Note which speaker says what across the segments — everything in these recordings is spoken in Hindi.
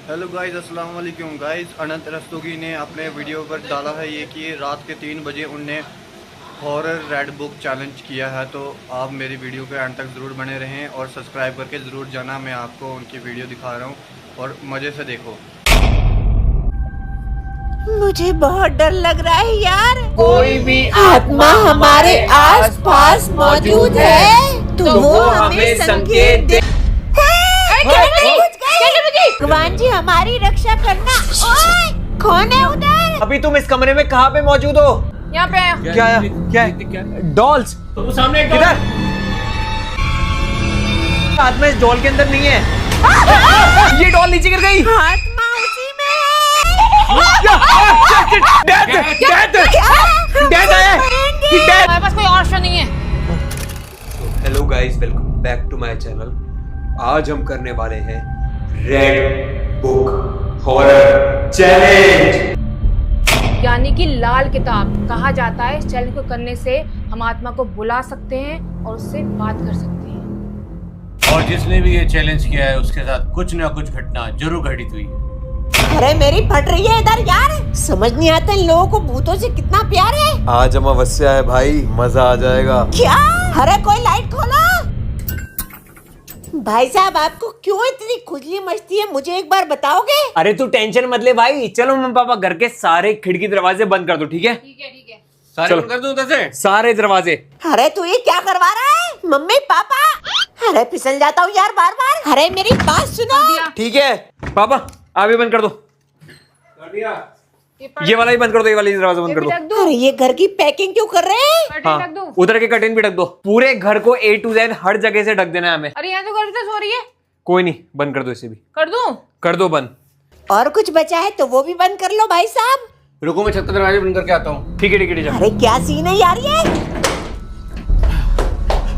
Speaker 1: हेलो गाइस, अस्सलाम वालेकुम गाइस। अनंत रस्तोगी ने अपने वीडियो पर डाला है ये कि रात के 3 बजे उनने हॉरर रेड बुक चैलेंज किया है। तो आप मेरी वीडियो के एंड तक ज़रूर बने रहें और सब्सक्राइब करके ज़रूर जाना। मैं आपको उनकी वीडियो दिखा रहा हूँ और मज़े से देखो।
Speaker 2: मुझे बहुत डर लग रहा है यार।
Speaker 3: कोई भी
Speaker 2: आत्मा हमारे आस पास मौजूद है तो वो हमें संकेत दे। भगवान जी हमारी रक्षा करना। ओए, कौन है उधर?
Speaker 3: अभी तुम इस कमरे में कहाँ पे मौजूद हो?
Speaker 4: यहाँ पे आया।
Speaker 3: क्या डॉल्स?
Speaker 4: तो सामने एक
Speaker 3: किधर? आत्मा इस डॉल के अंदर नहीं है। ये डॉल नीचे गिर गई।
Speaker 2: आत्मा उसी में
Speaker 4: हमारे पास कोई ऑप्शन नहीं है।
Speaker 3: Hello guys, welcome back to my channel. आज हम करने वाले हैं रेड बुक हॉरर चैलेंज,
Speaker 4: यानी कि लाल किताब। कहा जाता है इस चैलेंज को करने से हम आत्मा को बुला सकते हैं और उससे बात कर सकते हैं।
Speaker 5: और जिसने भी ये चैलेंज किया है उसके साथ कुछ ना कुछ घटना जरूर घटित हुई है।
Speaker 2: अरे मेरी फट रही है इधर यार। समझ नहीं आता इन लोगों को भूतों से कितना प्यार है।
Speaker 6: आज अमावस्या है भाई, मजा आ जाएगा।
Speaker 2: क्या? अरे कोई लाइट खोलो। भाई साहब आपको क्यों इतनी खुजली मचती है, मुझे एक बार बताओगे?
Speaker 3: अरे तू टेंशन मत ले भाई। चलो मम्मी पापा घर के सारे खिड़की दरवाजे बंद कर दो, ठीक है?
Speaker 4: ठीक है ठीक है।
Speaker 5: सारे बंद कर दूं उधर से?
Speaker 3: सारे दरवाजे।
Speaker 2: अरे तू ये क्या करवा रहा है? मम्मी पापा, अरे फिसल जाता हूँ यार बार बार। अरे मेरी बात सुनो।
Speaker 3: ठीक है पापा, आप भी बंद कर दो।
Speaker 5: कर दिया।
Speaker 3: ये वाला भी बंद कर दो, ये वाला दरवाजा बंद कर दो।
Speaker 4: रख दो।
Speaker 2: अरे ये घर की पैकिंग क्यों कर रहे हैं?
Speaker 4: कर्टन रख दो।
Speaker 3: हाँ, उधर के कर्टेन भी ढक दो। पूरे घर को A to Z हर जगह से ढक देना है हमें।
Speaker 4: अरे यहाँ तो गर्मी तो सो रही है।
Speaker 3: कोई नहीं, बंद कर दो इसे भी।
Speaker 4: कर दूं?
Speaker 3: कर दो बंद।
Speaker 2: और कुछ बचा है तो वो भी बंद कर लो भाई साहब।
Speaker 5: रुको, मैं छत का दरवाजा बंद करके आता हूँ।
Speaker 3: ठीक है ठीक है ठीक है।
Speaker 2: अरे क्या सीन है यार ये?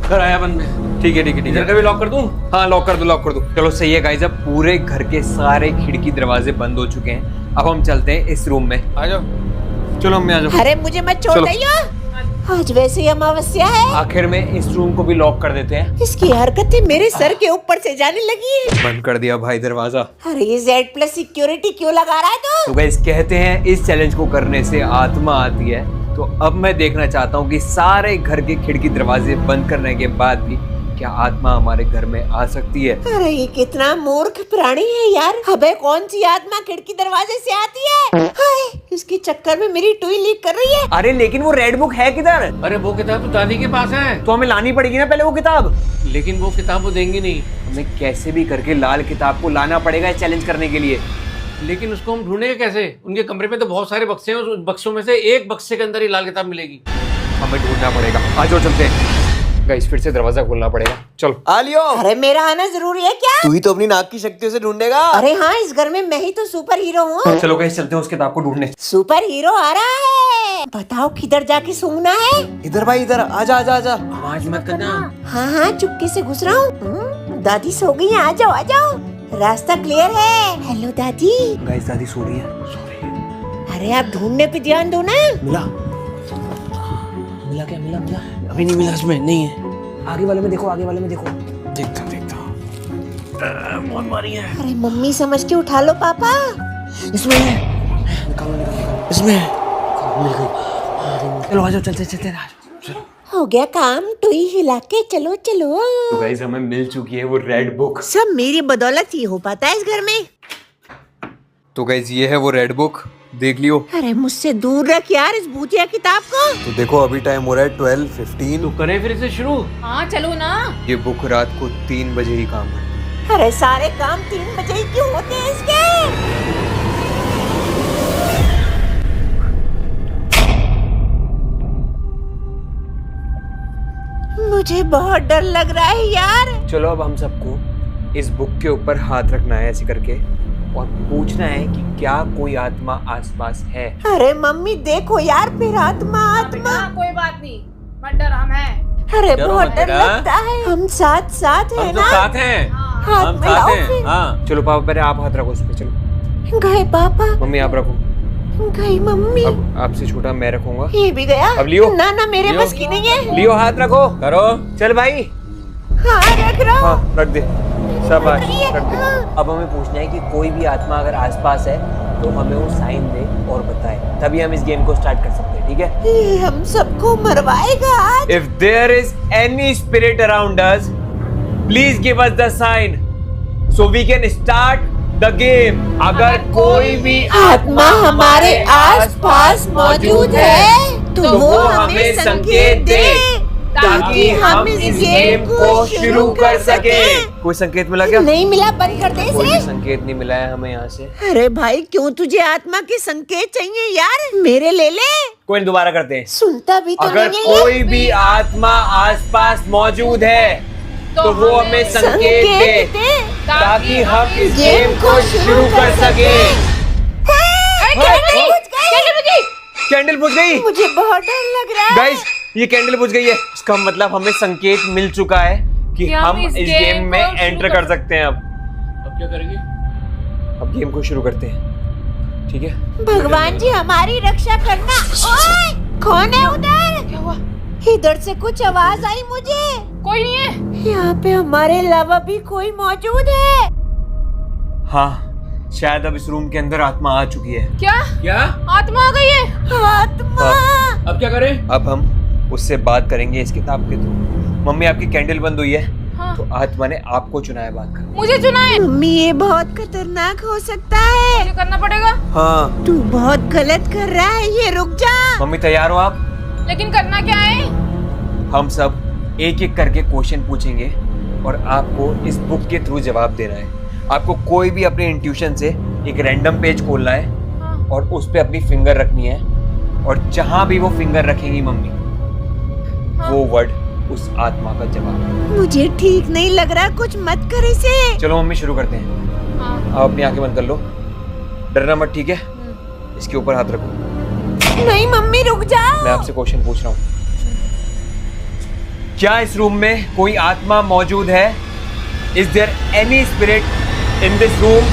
Speaker 5: घर आया बंद में।
Speaker 3: ठीक है ठीक है ठीक
Speaker 5: इधर
Speaker 3: है।
Speaker 5: का भी लॉक कर दूं?
Speaker 3: हाँ लॉक कर दो, लॉक कर दो। चलो सही है गाइस, अब पूरे घर के सारे खिड़की दरवाजे बंद हो चुके हैं। अब हम चलते हैं इस रूम में।
Speaker 5: आ जाओ।
Speaker 3: चलो मम्मी आ जाओ।
Speaker 2: अरे मुझे मत छोड़
Speaker 3: चलो।
Speaker 2: दियो। आज वैसे ही अमावस्या है।
Speaker 3: आखिर में इस रूम को भी लॉक कर देते हैं।
Speaker 2: इसकी हरकतें मेरे सर के ऊपर से जाने लगी है।
Speaker 3: बंद कर दिया भाई दरवाजा।
Speaker 2: अरे ये Z+ सिक्योरिटी क्यों लगा रहा है
Speaker 3: तो गाइस कहते हैं इस चैलेंज को करने से आत्मा आती है। तो अब मैं देखना चाहता हूँ कि सारे घर के खिड़की दरवाजे बंद करने के बाद भी क्या आत्मा हमारे घर में आ सकती है।
Speaker 2: अरे ये कितना मूर्ख प्राणी है यार। अबे कौन सी आत्मा खिड़की दरवाजे से आती है? हाय, इसके चक्कर में मेरी टुई लीक कर रही है।
Speaker 3: अरे लेकिन वो रेड बुक है किधर?
Speaker 5: अरे वो किताब तो दादी के पास है।
Speaker 3: तो हमें लानी पड़ेगी ना पहले वो किताब।
Speaker 5: लेकिन वो किताब वो देंगी नहीं।
Speaker 3: हमें कैसे भी करके लाल किताब को लाना पड़ेगा इस चैलेंज करने के लिए।
Speaker 5: लेकिन उसको हम ढूंढेंगे कैसे? उनके कमरे में तो बहुत सारे बक्से हैं, उस बक्सों में से एक बक्से के अंदर ही लाल किताब मिलेगी।
Speaker 3: हमें ढूंढना पड़ेगा। आज और चलते हैं गाइस, फिर से दरवाजा खोलना पड़ेगा। चलो
Speaker 6: आ लियो।
Speaker 2: अरे मेरा आना जरूरी है क्या?
Speaker 6: तू ही तो अपनी नाक की शक्तियों से ढूंढेगा।
Speaker 2: अरे हाँ, इस घर में मैं ही तो सुपर हीरो हूँ।
Speaker 3: चलो गाइस चलते हैं उस किताब को ढूंढने।
Speaker 2: सुपर हीरो आ रहा है। बताओ किधर जाके सूंघना है?
Speaker 6: इधर भाई, इधर आजा आजा आजा।
Speaker 5: आवाज मत करना।
Speaker 2: हाँ हाँ, चुपके से घुस रहा हूँ। दादी सो गई हैं, आ जाओ आ जाओ, रास्ता क्लियर है। हेलो दादी।
Speaker 3: गाइस दादी सो रही है।
Speaker 2: अरे आप ढूंढने पे ध्यान दो ना।
Speaker 5: मिला क्या? मिला अभी नहीं मिला, इसमें नहीं है।
Speaker 3: आगे वाले में देखो, आगे वाले में देखो।
Speaker 5: देखता बहुत मारी है।
Speaker 2: अरे मम्मी समझ के उठा लो पापा।
Speaker 5: इसमें है। इसमें है। मिल गई। चलो आ जाओ, चलते चलते चलो।
Speaker 2: हो गया काम, टुई हिला के चलो चलो।
Speaker 3: तो गाइस हमें मिल चुकी है वो रेड बुक।
Speaker 2: सब मेरी बदौलत ही हो पाता है इस घर में।
Speaker 3: तो गाइस ये है वो रेड बुक, देख लियो।
Speaker 2: अरे मुझसे दूर रख यार इस भूतिया किताब को।
Speaker 6: तो देखो अभी टाइम हो रहा है 12:15।
Speaker 5: तो करें फिर से शुरू।
Speaker 4: हाँ चलो ना।
Speaker 3: ये बुक रात को 3 बजे ही काम करती है।
Speaker 2: अरे सारे काम 3 बजे ही क्यों होते हैं इसके? मुझे बहुत डर लग रहा है यार।
Speaker 3: चलो अब हम सबको इस बुक के ऊपर हाथ रखना है ऐसे करके और पूछना है कि क्या कोई आत्मा आसपास है।
Speaker 2: अरे मम्मी देखो यार, फिर आत्मा आत्मा।
Speaker 4: कोई बात नहीं, मत डर, हम हैं।
Speaker 2: अरे
Speaker 5: डरो
Speaker 2: बहुत
Speaker 5: मत
Speaker 2: डर
Speaker 5: बेटा।
Speaker 2: लगता है। हम साथ साथ है
Speaker 5: हम तो
Speaker 2: ना।
Speaker 5: साथ हैं।
Speaker 2: हाथ
Speaker 5: हम
Speaker 2: मिलाओ
Speaker 5: साथ हैं।
Speaker 2: फिर।
Speaker 5: हाँ
Speaker 3: चलो पापा पहले आप हाथ रखो उस पे। चलो
Speaker 2: गए पापा,
Speaker 3: मम्मी आप रखो।
Speaker 2: गई मम्मी।
Speaker 3: अब आपसे छोटा मैं रखूंगा।
Speaker 2: ये भी गया।
Speaker 3: अब लियो।
Speaker 2: ना ना मेरे
Speaker 5: लियो।
Speaker 2: बस की नहीं है।
Speaker 3: लियो हाथ रखो।
Speaker 5: करो।
Speaker 3: चल भाई।
Speaker 2: हाँ रख रहा हूँ।
Speaker 3: हाँ रख दे। शाबाश,
Speaker 2: रुक रही है।
Speaker 3: कर दे। अब हमें पूछना है कि कोई भी आत्मा अगर आसपास है तो हमें वो साइन दे और बताए, तभी हम इस गेम को स्टार्ट कर सकते हैं, ठीक है?
Speaker 2: ये हम सबको मरवाएगा आज।
Speaker 3: If there is any spirit around us, please give us the sign so we can start the game. अगर कोई भी
Speaker 2: आत्मा हमारे आस-पास मौजूद है तो वो हमें संकेत दे ताकि हम इस गेम को शुरू कर सके।
Speaker 3: कोई संकेत मिला क्या?
Speaker 2: नहीं मिला, बंद कर दे
Speaker 3: कोई
Speaker 2: इसे।
Speaker 3: संकेत नहीं मिला है हमें यहाँ से।
Speaker 2: अरे भाई, क्यों तुझे आत्मा के संकेत चाहिए यार? मेरे ले ले।
Speaker 3: कोई नहीं, दोबारा करते हैं।
Speaker 2: सुनता भी तो
Speaker 3: अगर
Speaker 2: नहीं है।
Speaker 3: कोई भी आत्मा आसपास मौजूद है तो वो हमें संकेत दे ताकि हम इस गेम को शुरू कर सके। कैंडल बुझ गई।
Speaker 2: मुझे बहुत डर लग रहा है।
Speaker 3: गाइस, ये कैंडल बुझ गई है, इसका मतलब हमें संकेत मिल चुका है कि हम इस गेम में एंटर कर सकते हैं। अब क्या करेंगे? अब गेम को शुरू करते हैं, ठीक है?
Speaker 2: भगवान जी हमारी रक्षा करना। ओए, कौन है उधर?
Speaker 4: क्या हुआ?
Speaker 2: इधर से कुछ आवाज आई मुझे।
Speaker 4: कोई नहीं है।
Speaker 2: यहाँ पे हमारे अलावा भी कोई मौजूद है।
Speaker 3: हाँ, शायद अब इस रूम के अंदर आत्मा आ चुकी है।
Speaker 4: क्या आत्मा आ गई है?
Speaker 2: आत्मा।
Speaker 5: अब क्या करें?
Speaker 3: अब हम उससे बात करेंगे इस किताब के थ्रू। मम्मी, आपकी कैंडल बंद हुई है।
Speaker 4: हाँ।
Speaker 3: तो आत्मा ने आपको चुना है बात करने।
Speaker 4: मुझे चुना है?
Speaker 2: मम्मी, ये बहुत खतरनाक हो सकता है।
Speaker 4: मुझे करना पड़ेगा।
Speaker 3: हाँ
Speaker 2: तू बहुत गलत कर रहा है, ये रुक जा।
Speaker 3: मम्मी, तैयार हो आप?
Speaker 4: लेकिन करना क्या है?
Speaker 3: हम सब एक एक करके क्वेश्चन पूछेंगे और आपको इस बुक के थ्रू जवाब देना है। आपको कोई भी अपने इंट्यूशन से एक रैंडम पेज खोलना है
Speaker 4: हाँ।
Speaker 3: और उस पे अपनी फिंगर रखनी है, और जहां भी वो फिंगर रखेंगी मम्मी,
Speaker 4: हाँ।
Speaker 3: वो वर्ड उस आत्मा का जवाब।
Speaker 2: मुझे ठीक नहीं लग रहा, कुछ मत कर इसे।
Speaker 3: चलो मम्मी, शुरू करते हैं।
Speaker 4: हाँ।
Speaker 3: आप अपनी आंखें बंद कर लो, डरना मत, ठीक है? इसके ऊपर हाथ रखो।
Speaker 2: नहीं मम्मी, रुक जाओ।
Speaker 3: मैं आपसे क्वेश्चन पूछ रहा हूँ, क्या इस रूम में कोई आत्मा मौजूद है? Is there any spirit in this room?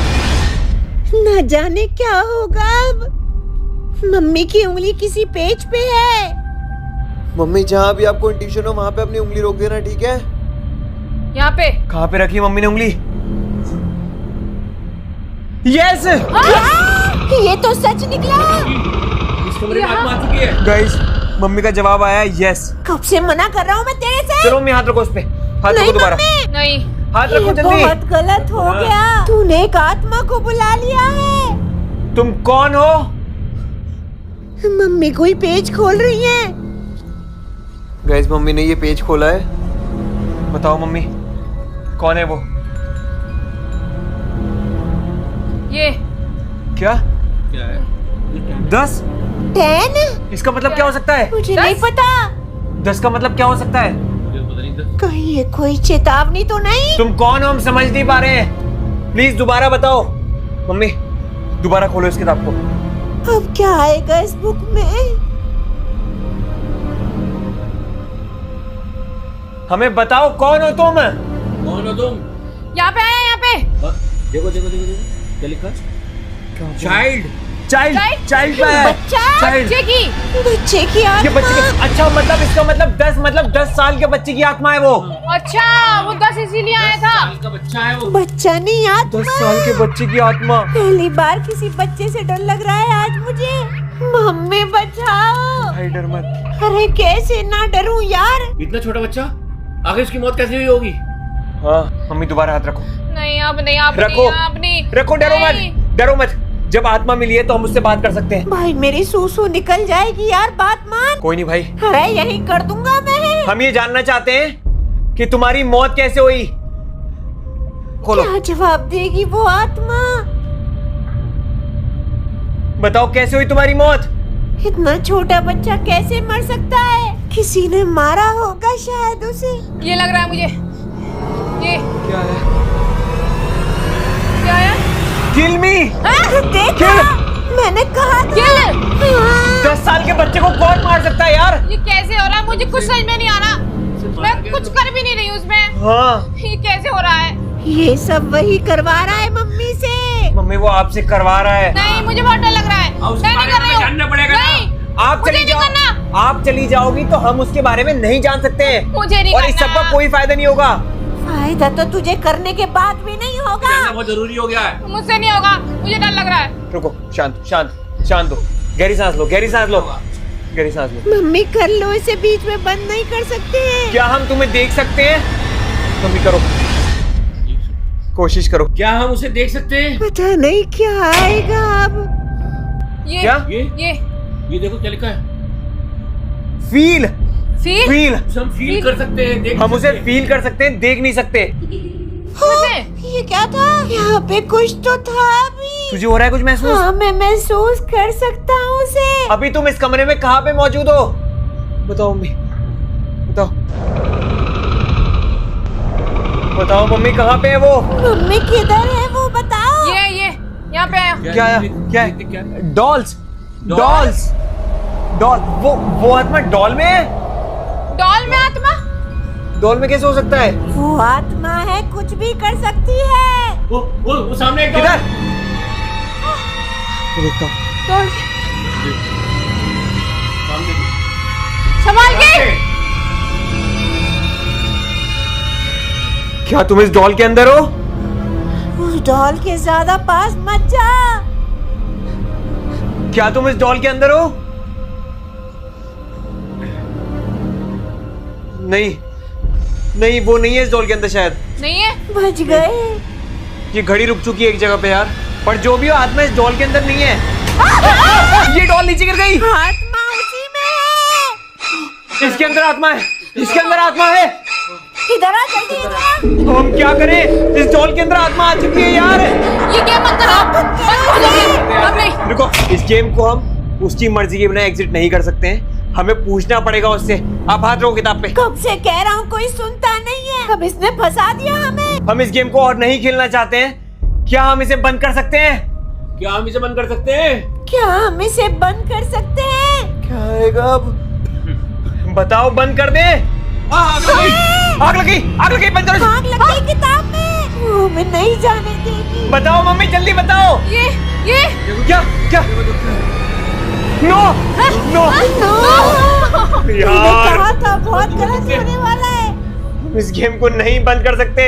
Speaker 2: न जाने क्या होगा अब। मम्मी की उंगली किसी पेज पे है।
Speaker 6: मम्मी, जहाँ भी आपको इंट्यूशन हो वहाँ पे अपनी उंगली रोक देना, ठीक है?
Speaker 4: यहाँ पे।
Speaker 3: कहाँ पे रखी मम्मी ने उंगली? यस
Speaker 2: ये तो सच निकला।
Speaker 5: इस कमरे में आत्मा आ चुकी है।
Speaker 3: गाइस, मम्मी का जवाब आया यस।
Speaker 2: कब से मना कर रहा हूँ मैं तेरे से।
Speaker 3: चलो मम्मी, हाथ रखो उस पे, हाथ
Speaker 2: नहीं
Speaker 3: रखो दोबारा,
Speaker 2: मम्मी,
Speaker 4: नहीं।
Speaker 3: हाथ
Speaker 2: ये
Speaker 3: रखो जल्दी।
Speaker 2: बहुत गलत हो गया। तूने एक आत्मा को बुला लिया है।
Speaker 3: तुम कौन हो?
Speaker 2: मम्मी कोई पेज खोल रही है।
Speaker 6: गाइस, मम्मी ने ये पेज खोला है।
Speaker 3: बताओ मम्मी, कौन है वो?
Speaker 4: ये
Speaker 3: क्या?
Speaker 5: क्या है?
Speaker 3: 10?
Speaker 2: 10?
Speaker 3: इसका मतलब क्या हो सकता है?
Speaker 2: मुझे नहीं पता।
Speaker 3: 10 का मतलब क्या हो सकता है?
Speaker 5: मुझे पता नहीं था।
Speaker 2: कहीं ये कोई चेतावनी तो नहीं?
Speaker 3: तुम कौन हो, हम समझ नहीं पा रहे हैं। प्लीज दोबारा बताओ। मम्मी, दोबारा खोलो इस किताब को।
Speaker 2: अब क्या आएगा इस बुक में?
Speaker 3: हमें बताओ, कौन हो तुम?
Speaker 5: कौन हो तुम?
Speaker 4: यहाँ पे आया, यहाँ पे।
Speaker 5: हाँ, देखो देखो देखो देखो, क्या लिखा? चाइल्ड।
Speaker 3: चाइल्ड, चाइल्ड का है।
Speaker 2: बच्चा?
Speaker 3: चाइल्ड,
Speaker 4: बच्चे की।
Speaker 2: बच्चे की
Speaker 3: ये
Speaker 2: आत्मा।
Speaker 3: बच्चे की, अच्छा मतलब इसका मतलब 10 साल के बच्चे की आत्मा है वो।
Speaker 4: अच्छा, वो 10 इसीलिए आया था।
Speaker 5: साल का बच्चा है वो।
Speaker 2: बच्चा नहीं, आत्मा।
Speaker 3: 10 साल के बच्चे की आत्मा।
Speaker 2: पहली बार किसी बच्चे से डर लग रहा है आज मुझे। मम्मी बचाओ।
Speaker 3: भाई डर मत।
Speaker 2: अरे कैसे ना डरूं यार।
Speaker 5: इतना छोटा बच्चा, आगे उसकी मौत कैसे हुई होगी?
Speaker 3: हाँ मम्मी, दोबारा हाथ रखो।
Speaker 4: नहीं, अब नहीं, अब
Speaker 3: रखो,
Speaker 4: नहीं, अब नहीं।
Speaker 3: रखो, डरो
Speaker 4: नहीं।
Speaker 3: मत, डरो मत। जब आत्मा मिली है तो हम उससे बात कर सकते हैं।
Speaker 2: भाई मेरी सूसू निकल जाएगी यार, बात मान।
Speaker 3: कोई नहीं भाई,
Speaker 2: अरे यही कर दूंगा मैं।
Speaker 3: हम ये जानना चाहते हैं कि तुम्हारी मौत कैसे हुई। खोलो,
Speaker 2: क्या जवाब देगी वो आत्मा?
Speaker 3: बताओ कैसे हुई तुम्हारी मौत?
Speaker 2: इतना छोटा बच्चा कैसे मर सकता है? किसी ने मारा होगा शायद उसे।
Speaker 4: ये लग रहा है मुझे। ये
Speaker 3: क्या है?
Speaker 4: क्या है?
Speaker 3: किल मी।
Speaker 2: देखा, मैंने कहा था।
Speaker 4: किल।
Speaker 3: 10 साल के बच्चे को कौन मार सकता है यार?
Speaker 4: ये कैसे हो रहा है? मुझे कुछ समझ में नहीं आ रहा। मैं कुछ कर भी नहीं रही हूँ उसमें।
Speaker 3: हाँ
Speaker 4: ये कैसे हो रहा है?
Speaker 2: ये सब वही करवा रहा है मम्मी से।
Speaker 3: मम्मी, वो आपसे करवा रहा है।
Speaker 4: नहीं, मुझे बहुत डर लग रहा है।
Speaker 5: उसके
Speaker 4: मैं नहीं
Speaker 5: बारे
Speaker 4: कर
Speaker 5: में
Speaker 4: रही हूँ।
Speaker 5: जानना पड़ेगा ना।
Speaker 4: नहीं,
Speaker 3: आप
Speaker 4: मुझे
Speaker 3: चली
Speaker 4: नहीं
Speaker 3: जाओ,
Speaker 4: करना।
Speaker 3: आप चली जाओगी तो हम उसके बारे में नहीं जान सकते हैं,
Speaker 4: मुझे नहीं
Speaker 3: और इस
Speaker 4: करना।
Speaker 3: सब का कोई फायदा नहीं होगा।
Speaker 2: फायदा तो तुझे करने के बाद भी नहीं होगा।
Speaker 5: बहुत जरूरी हो गया है।
Speaker 4: मुझसे नहीं होगा, मुझे डर लग रहा है।
Speaker 3: रुको, शांत शांत शांत हो, गहरी सांस लो, गहरी सांस लो, गहरी सांस लो।
Speaker 2: मम्मी कर लो, इसे बीच में बंद नहीं कर सकते हैं।
Speaker 3: क्या हम तुम्हें देख सकते हैं? मम्मी करो, कोशिश करो।
Speaker 5: क्या हम उसे देख सकते हैं?
Speaker 2: पता नहीं क्या आएगा अब।
Speaker 4: ये
Speaker 3: क्या?
Speaker 5: ये देखो क्या लिखा है।
Speaker 3: Feel,
Speaker 4: feel
Speaker 3: feel.
Speaker 5: उसे हम फील कर सकते हैं, देख
Speaker 3: हम
Speaker 5: सकते
Speaker 3: उसे
Speaker 5: हैं।
Speaker 3: फील कर सकते हैं, देख नहीं सकते।
Speaker 2: ये क्या था? यहाँ पे कुछ तो था अभी।
Speaker 3: तुझे हो रहा है कुछ महसूस?
Speaker 2: हाँ, मैं महसूस कर सकता हूँ उसे।
Speaker 3: अभी तुम इस कमरे में कहाँ पे मौजूद हो? बताओ मम्मी, बताओ, बताओ मम्मी, कहाँ पे है वो?
Speaker 2: मम्मी किधर है वो बताओ।
Speaker 4: ये यहाँ पे आया।
Speaker 3: क्या है? क्या है? Dolls, dolls, doll. वो आत्मा डॉल में है?
Speaker 4: डॉल में आत्मा?
Speaker 3: डॉल में कैसे हो सकता है?
Speaker 2: वो आत्मा है, कुछ भी कर सकती है।
Speaker 5: वो सामने एक
Speaker 3: किधर? मैं देखता हूँ।
Speaker 4: डॉल
Speaker 5: सामने
Speaker 4: संभाल के।
Speaker 3: क्या तुम इस डॉल के अंदर हो?
Speaker 2: उस डॉल के ज्यादा पास मत जा।
Speaker 3: क्या तुम इस डॉल के अंदर हो? नहीं, नहीं, वो नहीं है इस डॉल के अंदर शायद।
Speaker 4: नहीं है।
Speaker 2: बच गए।
Speaker 3: ये घड़ी रुक चुकी है एक जगह पे यार। पर जो भी हो, आत्मा इस डॉल के अंदर नहीं है। ये डॉल नीचे गिर गई।
Speaker 2: आत्मा उसी में है।
Speaker 3: इसके अंदर आत्मा है, इसके अंदर आत्मा है।
Speaker 2: इधर आ, जल्दी इधर आ।
Speaker 3: तो हम क्या करें? इस डॉल के अंदर आत्मा आ चुकी है यार।
Speaker 4: ये गेम मत करो, बंद करो जल्दी। अब नहीं।
Speaker 3: रुको, इस गेम को हम उसकी मर्जी के बिना एग्जिट नहीं कर सकते हैं। हमें पूछना पड़ेगा उससे। आप हाथ रखो किताब पे।
Speaker 2: कब से कह रहा हूँ, कोई सुनता नहीं है। अब इसने फंसा दिया हमें।
Speaker 3: हम इस गेम को और नहीं खेलना चाहते हैं। क्या हम इसे बंद कर सकते हैं?
Speaker 5: क्या हम इसे बंद कर सकते हैं?
Speaker 2: क्या हम इसे बंद कर सकते हैं?
Speaker 6: क्या आएगा अब?
Speaker 3: बताओ, बंद कर दे। आग लगी, आग लगी, बंद करो।
Speaker 2: आग लग गई किताब में। वो हमें नहीं जाने देगी।
Speaker 3: बताओ मम्मी, जल्दी बताओ।
Speaker 4: ये
Speaker 3: क्या क्या? नो, नो,
Speaker 2: मैंने
Speaker 3: यार,
Speaker 2: कहा था बहुत गलत होने वाला है।
Speaker 3: हम इस गेम को नहीं बंद कर सकते।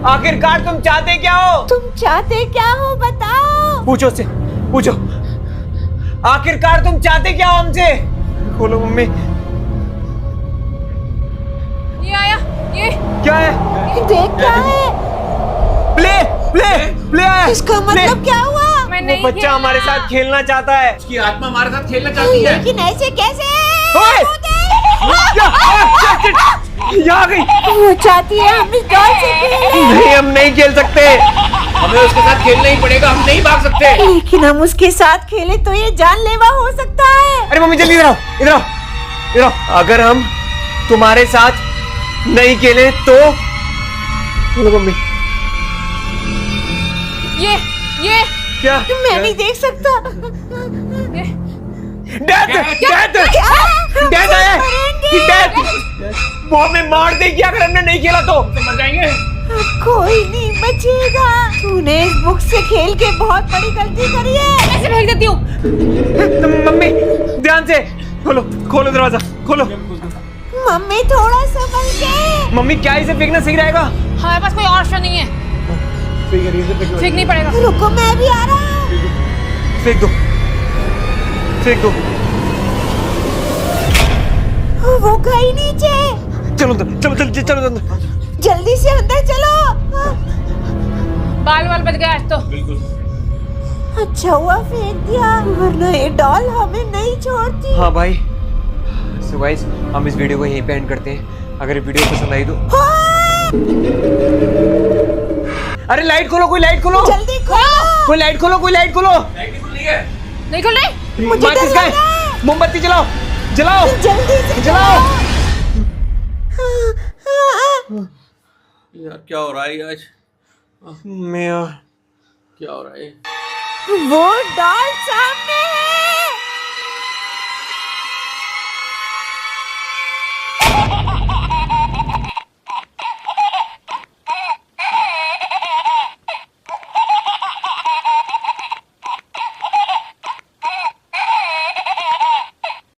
Speaker 3: आखिरकार तुम चाहते क्या हो?
Speaker 2: तुम चाहते क्या हो बताओ।
Speaker 3: पूछो उससे, पूछो। आखिरकार तुम चाहते क्या हो हमसे? खोलो मम्मी।
Speaker 4: ये आया। ये
Speaker 3: क्या है?
Speaker 2: देख क्या है।
Speaker 3: प्ले, प्ले, प्ले आया।
Speaker 2: इसका
Speaker 3: प्ले।
Speaker 2: मतलब क्या हुआ?
Speaker 4: मैं
Speaker 3: वो
Speaker 4: नहीं
Speaker 3: बच्चा
Speaker 4: खेलना।
Speaker 3: हमारे साथ खेलना चाहता है।
Speaker 5: उसकी आत्मा हमारे साथ खेलना चाहती है।
Speaker 2: लेकिन ऐसे कैसे?
Speaker 3: ओए! यहाँ आ गई।
Speaker 2: वो चाहती है हम इस डॉल से खेलें।
Speaker 3: नहीं, हम नहीं खेल सकते।
Speaker 5: हमें उसके साथ खेलना ही पड़ेगा, हम नहीं भाग सकते।
Speaker 2: लेकिन हम उसके साथ खेले तो ये जानलेवा हो सकता है।
Speaker 3: अरे मम्मी, जल्दी इधर आओ, इधर आओ, इधर आओ। अगर हम तुम्हारे साथ नहीं खेले तो? बोलो मम्मी।
Speaker 4: ये
Speaker 3: क्या?
Speaker 2: मैं नहीं देख सकता।
Speaker 3: डेथ, डेथ, डेथ है, डेथ। वो हमें मार देगी अगर हमने नहीं खेला तो।
Speaker 5: मर जाएंगे।
Speaker 2: कोई नहीं बचेगा। तूने इस बुक से खेल के बहुत बड़ी गलती करी है।
Speaker 4: ऐसे फेंक देती हूँ।
Speaker 3: मम्मी, ध्यान से खोलो, खोलो दरवाजा, खोलो।
Speaker 2: मम्मी थोड़ा संभल के।
Speaker 3: मम्मी, क्या इसे फेंकना सही रहेगा?
Speaker 4: हमारे पास कोई ऑप्शन नहीं है। फेंकनी पड़ेगा।
Speaker 2: रुको, मैं भी आ रहा हूँ।
Speaker 3: फेंक दो, फेंक दो।
Speaker 2: वो गई नीचे।
Speaker 3: चलो अंदर, चलो जल्दी, चलो अंदर।
Speaker 2: जल्दी से अंदर चलो।
Speaker 4: बाल बच गया आज तो।
Speaker 2: अच्छा हुआ फेंक दिया, वरना ये डॉल हमें नहीं छोड़ती।
Speaker 3: हाँ भाई, सो गाइस, हम इस वीडियो को यहीं पे एंड करते हैं। अगर ये वीडियो पसंद आई तो अरे लाइट खोलो, कोई लाइट खोलो,
Speaker 2: जल्दी खोलो।
Speaker 3: कोई लाइट खोलो, कोई लाइट खोलो।
Speaker 4: नहीं खुल रही।
Speaker 2: मुझे डर
Speaker 3: माचिस
Speaker 2: लग
Speaker 3: का है?
Speaker 2: रहा है।
Speaker 3: मोमबत्ती जलाओ, जलाओ,
Speaker 2: जल्दी से
Speaker 3: जलाओ।
Speaker 5: यार क्या हो रहा है आज?
Speaker 3: मैं
Speaker 5: क्या हो रहा है?
Speaker 2: वो डॉल सामने